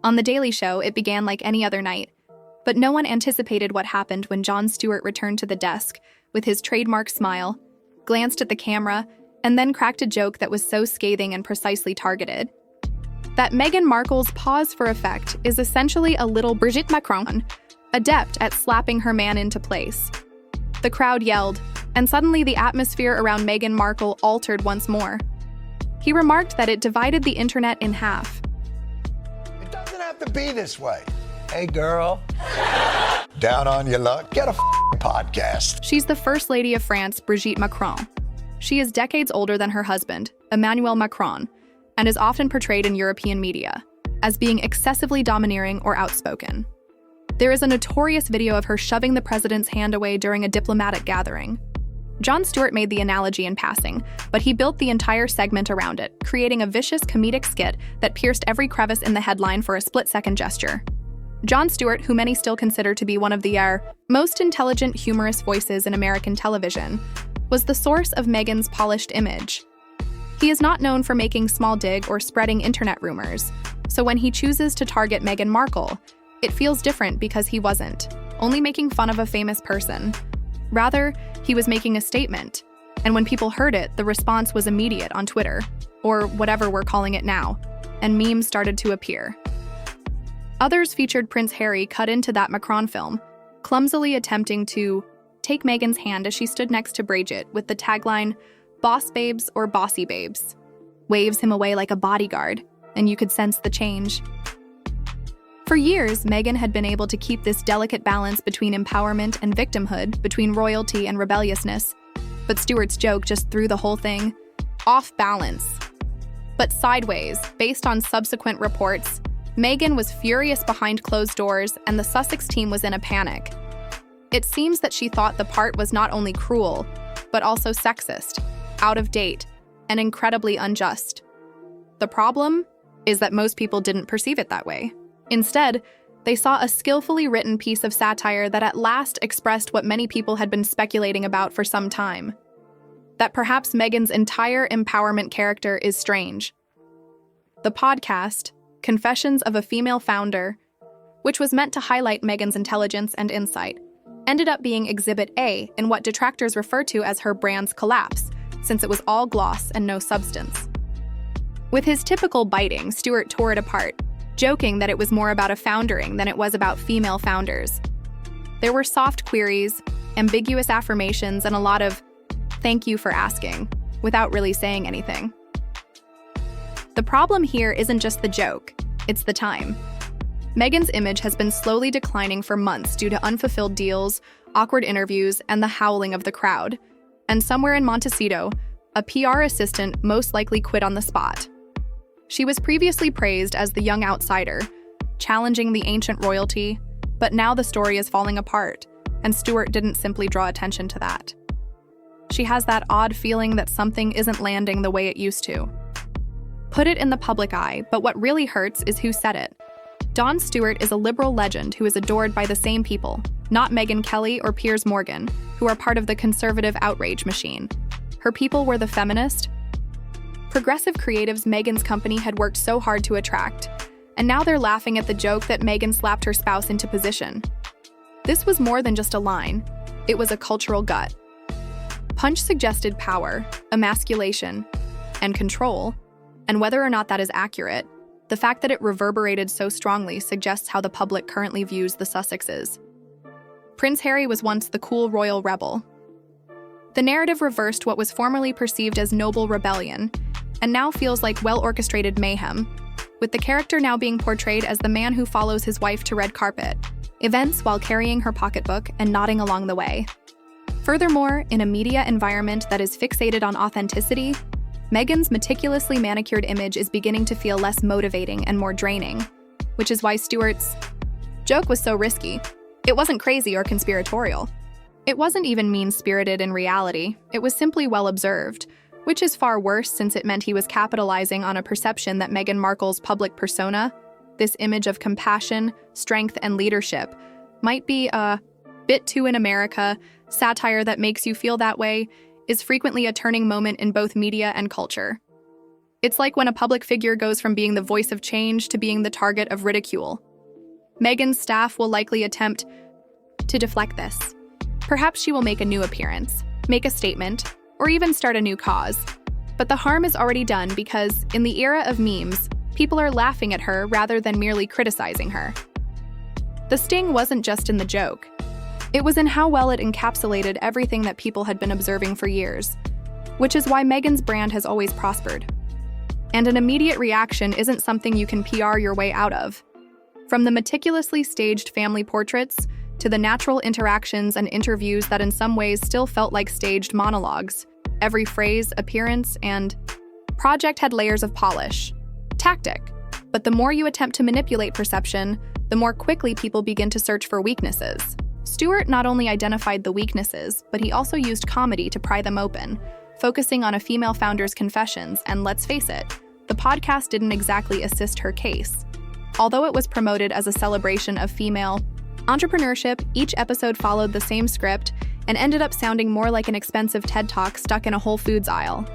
On The Daily Show, it began like any other night, but no one anticipated what happened when Jon Stewart returned to the desk with his trademark smile, glanced at the camera, and then cracked a joke that was so scathing and precisely targeted. That Meghan Markle's pause for effect is essentially a little Brigitte Macron, adept at slapping her man into place. The crowd yelled, and suddenly the atmosphere around Meghan Markle altered once more. He remarked that it divided the internet in half. It doesn't have to be this way. Hey, girl. Down on your luck? Get a podcast. She's the First Lady of France, Brigitte Macron. She is decades older than her husband, Emmanuel Macron, and is often portrayed in European media as being excessively domineering or outspoken. There is a notorious video of her shoving the president's hand away during a diplomatic gathering. Jon Stewart made the analogy in passing, but he built the entire segment around it, creating a vicious comedic skit that pierced every crevice in the headline for a split-second gesture. Jon Stewart, who many still consider to be one of the most intelligent, humorous voices in American television, was the source of Meghan's polished image. He is not known for making small dig or spreading internet rumors, so when he chooses to target Meghan Markle, it feels different because he wasn't only making fun of a famous person. Rather, he was making a statement, and when people heard it, the response was immediate on Twitter, or whatever we're calling it now, and memes started to appear. Others featured Prince Harry cut into that Macron film, clumsily attempting to take Meghan's hand as she stood next to Brigitte with the tagline, "Boss babes or bossy babes," waves him away like a bodyguard, and you could sense the change. For years, Meghan had been able to keep this delicate balance between empowerment and victimhood, between royalty and rebelliousness, but Stewart's joke just threw the whole thing off balance. But sideways, based on subsequent reports, Meghan was furious behind closed doors, and the Sussex team was in a panic. It seems that she thought the part was not only cruel, but also sexist, out of date, and incredibly unjust. The problem is that most people didn't perceive it that way. Instead, they saw a skillfully written piece of satire that at last expressed what many people had been speculating about for some time: that perhaps Meghan's entire empowerment character is strange. The podcast, Confessions of a Female Founder, which was meant to highlight Meghan's intelligence and insight, ended up being Exhibit A in what detractors refer to as her brand's collapse, since it was all gloss and no substance. With his typical biting, Stewart tore it apart, joking that it was more about a foundering than it was about female founders. There were soft queries, ambiguous affirmations, and a lot of "thank you for asking," without really saying anything. The problem here isn't just the joke, it's the time. Meghan's image has been slowly declining for months due to unfulfilled deals, awkward interviews, and the howling of the crowd. And somewhere in Montecito, a PR assistant most likely quit on the spot. She was previously praised as the young outsider, challenging the ancient royalty, but now the story is falling apart, and Stewart didn't simply draw attention to that. She has that odd feeling that something isn't landing the way it used to. Put it in the public eye, but what really hurts is who said it. Jon Stewart is a liberal legend who is adored by the same people, not Megyn Kelly or Piers Morgan, who are part of the conservative outrage machine. Her people were the feminist, progressive creatives Meghan's company had worked so hard to attract, and now they're laughing at the joke that Meghan slapped her spouse into position. This was more than just a line, it was a cultural gut. Punch suggested power, emasculation, and control, and whether or not that is accurate, the fact that it reverberated so strongly suggests how the public currently views the Sussexes. Prince Harry was once the cool royal rebel. The narrative reversed what was formerly perceived as noble rebellion, and now feels like well-orchestrated mayhem, with the character now being portrayed as the man who follows his wife to red carpet, events while carrying her pocketbook and nodding along the way. Furthermore, in a media environment that is fixated on authenticity, Meghan's meticulously manicured image is beginning to feel less motivating and more draining, which is why Stewart's joke was so risky. It wasn't crazy or conspiratorial. It wasn't even mean-spirited in reality, it was simply well-observed, which is far worse since it meant he was capitalizing on a perception that Meghan Markle's public persona, this image of compassion, strength, and leadership, might be a bit too in America, satire that makes you feel that way, is frequently a turning moment in both media and culture. It's like when a public figure goes from being the voice of change to being the target of ridicule. Meghan's staff will likely attempt to deflect this. Perhaps she will make a new appearance, make a statement, or even start a new cause. But the harm is already done because, in the era of memes, people are laughing at her rather than merely criticizing her. The sting wasn't just in the joke. It was in how well it encapsulated everything that people had been observing for years, which is why Meghan's brand has always prospered. And an immediate reaction isn't something you can PR your way out of. From the meticulously staged family portraits to the natural interactions and interviews that in some ways still felt like staged monologues, every phrase, appearance, and project had layers of polish. Tactic. But the more you attempt to manipulate perception, the more quickly people begin to search for weaknesses. Stewart not only identified the weaknesses, but he also used comedy to pry them open, focusing on a female founder's confessions, and let's face it, the podcast didn't exactly assist her case. Although it was promoted as a celebration of female entrepreneurship, each episode followed the same script and ended up sounding more like an expensive TED Talk stuck in a Whole Foods aisle.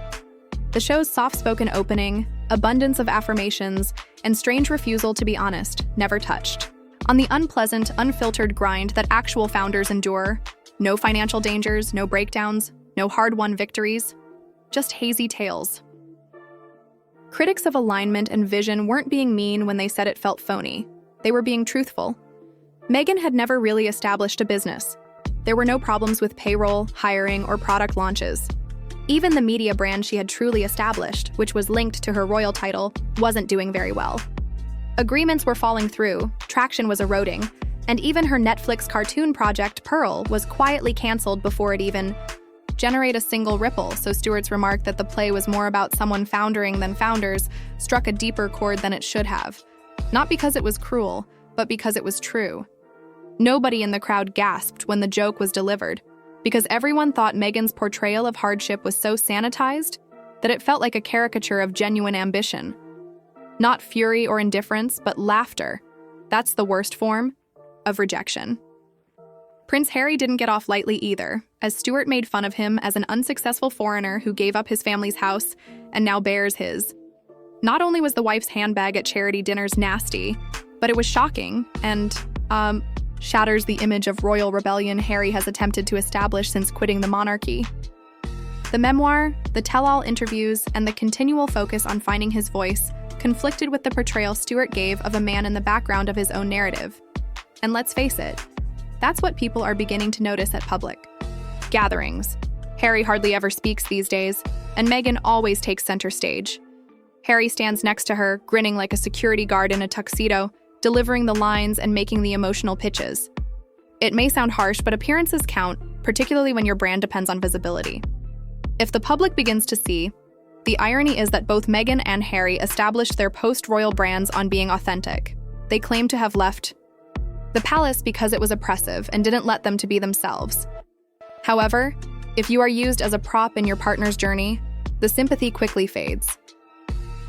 The show's soft-spoken opening, abundance of affirmations, and strange refusal to be honest never touched on the unpleasant, unfiltered grind that actual founders endure. No financial dangers, no breakdowns, no hard-won victories, just hazy tales. Critics of alignment and vision weren't being mean when they said it felt phony. They were being truthful. Meghan had never really established a business. There were no problems with payroll, hiring, or product launches. Even the media brand she had truly established, which was linked to her royal title, wasn't doing very well. Agreements were falling through, traction was eroding, and even her Netflix cartoon project, Pearl, was quietly canceled before it even generated a single ripple, so Stewart's remark that the play was more about someone foundering than founders struck a deeper chord than it should have. Not because it was cruel, but because it was true. Nobody in the crowd gasped when the joke was delivered, because everyone thought Meghan's portrayal of hardship was so sanitized that it felt like a caricature of genuine ambition. Not fury or indifference, but laughter. That's the worst form of rejection. Prince Harry didn't get off lightly either, as Stewart made fun of him as an unsuccessful foreigner who gave up his family's house and now bears his. Not only was the wife's handbag at charity dinners nasty, but it was shocking and, shatters the image of royal rebellion Harry has attempted to establish since quitting the monarchy. The memoir, the tell-all interviews, and the continual focus on finding his voice conflicted with the portrayal Stewart gave of a man in the background of his own narrative. And let's face it, that's what people are beginning to notice at public gatherings. Harry hardly ever speaks these days, and Meghan always takes center stage. Harry stands next to her, grinning like a security guard in a tuxedo, delivering the lines and making the emotional pitches. It may sound harsh, but appearances count, particularly when your brand depends on visibility. If the public begins to see, the irony is that both Meghan and Harry established their post-royal brands on being authentic. They claim to have left the palace because it was oppressive and didn't let them to be themselves. However, if you are used as a prop in your partner's journey, the sympathy quickly fades.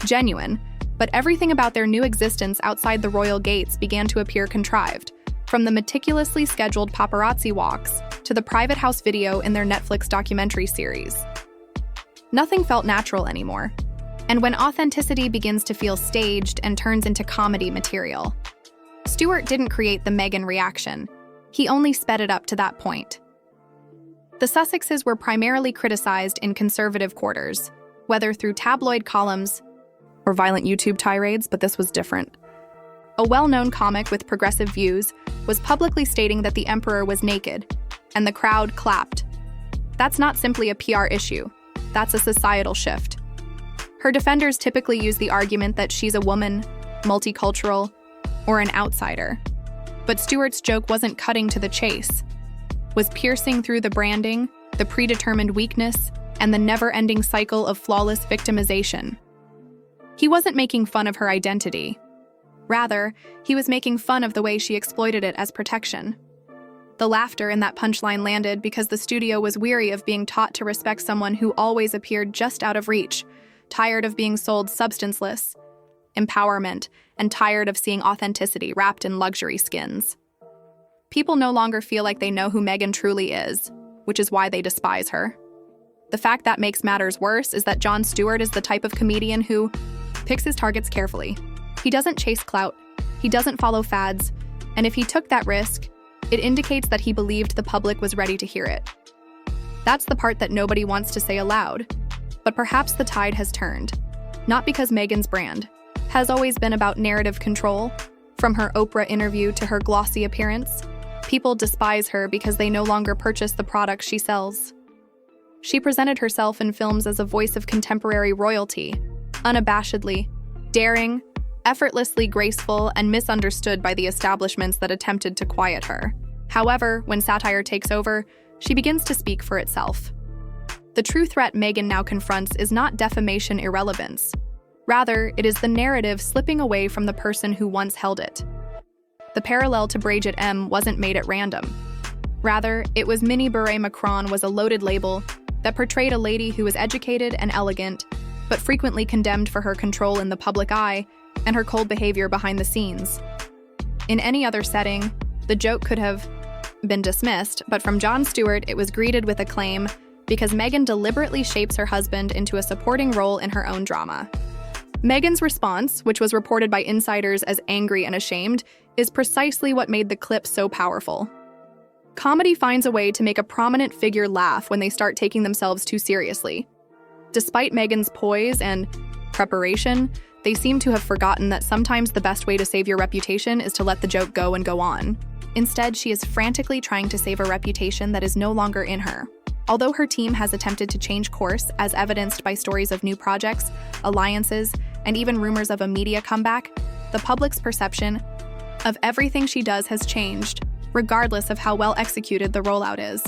Genuine, but everything about their new existence outside the royal gates began to appear contrived, from the meticulously scheduled paparazzi walks to the private house video in their Netflix documentary series. Nothing felt natural anymore, and when authenticity begins to feel staged and turns into comedy material, Stewart didn't create the Meghan reaction. He only sped it up to that point. The Sussexes were primarily criticized in conservative quarters, whether through tabloid columns or violent YouTube tirades, but this was different. A well-known comic with progressive views was publicly stating that the emperor was naked, and the crowd clapped. That's not simply a PR issue. That's a societal shift. Her defenders typically use the argument that she's a woman, multicultural, or an outsider. But Stewart's joke wasn't cutting to the chase, was piercing through the branding, the predetermined weakness, and the never-ending cycle of flawless victimization. He wasn't making fun of her identity. Rather, he was making fun of the way she exploited it as protection. The laughter in that punchline landed because the studio was weary of being taught to respect someone who always appeared just out of reach, tired of being sold substanceless empowerment, and tired of seeing authenticity wrapped in luxury skins. People no longer feel like they know who Meghan truly is, which is why they despise her. The fact that makes matters worse is that Jon Stewart is the type of comedian who picks his targets carefully. He doesn't chase clout, he doesn't follow fads, and if he took that risk, it indicates that he believed the public was ready to hear it. That's the part that nobody wants to say aloud. But perhaps the tide has turned. Not because Meghan's brand has always been about narrative control. From her Oprah interview to her glossy appearance, people despise her because they no longer purchase the products she sells. She presented herself in films as a voice of contemporary royalty, unabashedly, daring, effortlessly graceful, and misunderstood by the establishments that attempted to quiet her. However, when satire takes over, she begins to speak for itself. The true threat Meghan now confronts is not defamation irrelevance. Rather, it is the narrative slipping away from the person who once held it. The parallel to Brigitte M wasn't made at random. Rather, it was Brigitte Macron was a loaded label that portrayed a lady who was educated and elegant, but frequently condemned for her control in the public eye and her cold behavior behind the scenes. In any other setting, the joke could have been dismissed, but from Jon Stewart, it was greeted with acclaim because Meghan deliberately shapes her husband into a supporting role in her own drama. Meghan's response, which was reported by insiders as angry and ashamed, is precisely what made the clip so powerful. Comedy finds a way to make a prominent figure laugh when they start taking themselves too seriously. Despite Meghan's poise and preparation, they seem to have forgotten that sometimes the best way to save your reputation is to let the joke go and go on. Instead, she is frantically trying to save a reputation that is no longer in her. Although her team has attempted to change course, as evidenced by stories of new projects, alliances, and even rumors of a media comeback, the public's perception of everything she does has changed, regardless of how well executed the rollout is.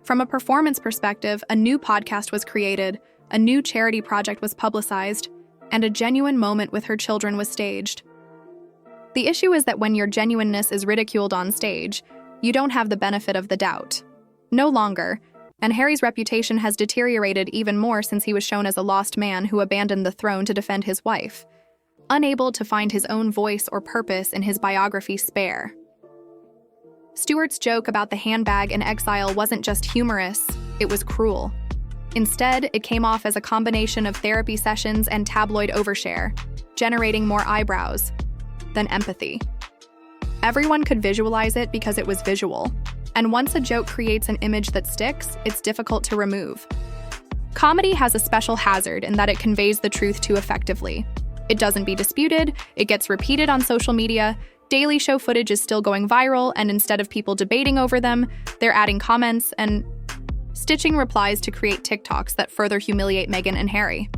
From a performance perspective, a new podcast was created, a new charity project was publicized, and a genuine moment with her children was staged. The issue is that when your genuineness is ridiculed on stage, you don't have the benefit of the doubt. No longer, and Harry's reputation has deteriorated even more since he was shown as a lost man who abandoned the throne to defend his wife, unable to find his own voice or purpose in his biography Spare. Stewart's joke about the handbag in exile wasn't just humorous, it was cruel. Instead, it came off as a combination of therapy sessions and tabloid overshare, generating more eyebrows than empathy. Everyone could visualize it because it was visual, and once a joke creates an image that sticks, it's difficult to remove. Comedy has a special hazard in that it conveys the truth too effectively. It doesn't be disputed, it gets repeated on social media, Daily Show footage is still going viral, and instead of people debating over them, they're adding comments and stitching replies to create TikToks that further humiliate Meghan and Harry.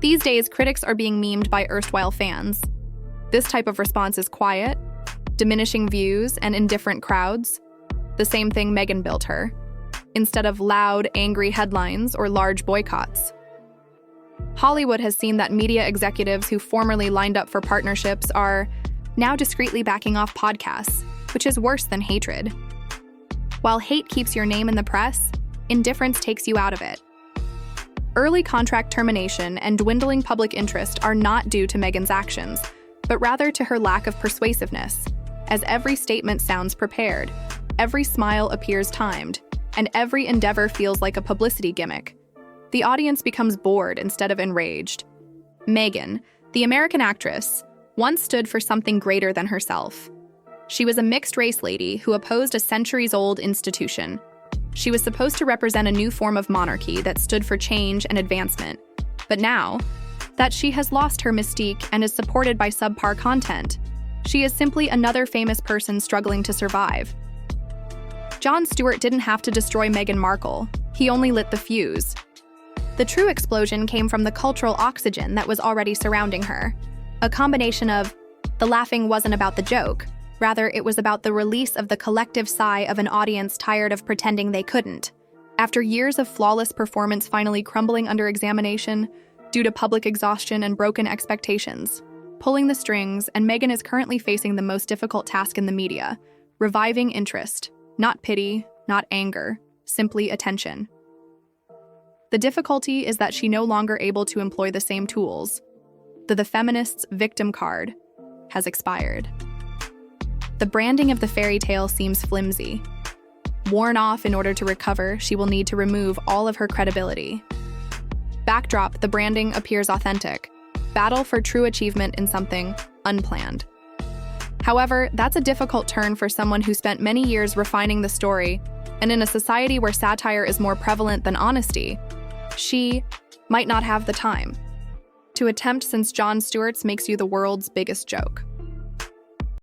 These days, critics are being memed by erstwhile fans. This type of response is quiet, diminishing views, and indifferent crowds. The same thing Meghan built her, instead of loud, angry headlines or large boycotts. Hollywood has seen that media executives who formerly lined up for partnerships are now discreetly backing off podcasts, which is worse than hatred. While hate keeps your name in the press, indifference takes you out of it. Early contract termination and dwindling public interest are not due to Meghan's actions, but rather to her lack of persuasiveness, as every statement sounds prepared, every smile appears timed, and every endeavor feels like a publicity gimmick. The audience becomes bored instead of enraged. Meghan, the American actress, once stood for something greater than herself. She was a mixed-race lady who opposed a centuries-old institution. She was supposed to represent a new form of monarchy that stood for change and advancement. But now that she has lost her mystique and is supported by subpar content, she is simply another famous person struggling to survive. Jon Stewart didn't have to destroy Meghan Markle. He only lit the fuse. The true explosion came from the cultural oxygen that was already surrounding her. A combination of, the laughing wasn't about the joke, rather it was about the release of the collective sigh of an audience tired of pretending they couldn't. After years of flawless performance finally crumbling under examination due to public exhaustion and broken expectations, pulling the strings, and Meghan is currently facing the most difficult task in the media, reviving interest. Not pity, not anger, simply attention. The difficulty is that she's no longer able to employ the same tools. The feminist's victim card has expired. The branding of the fairy tale seems flimsy. Worn off in order to recover, she will need to remove all of her credibility. Backdrop, the branding appears authentic. Battle for true achievement in something unplanned. However, that's a difficult turn for someone who spent many years refining the story, and in a society where satire is more prevalent than honesty, she might not have the time to attempt, since Jon Stewart's makes you the world's biggest joke.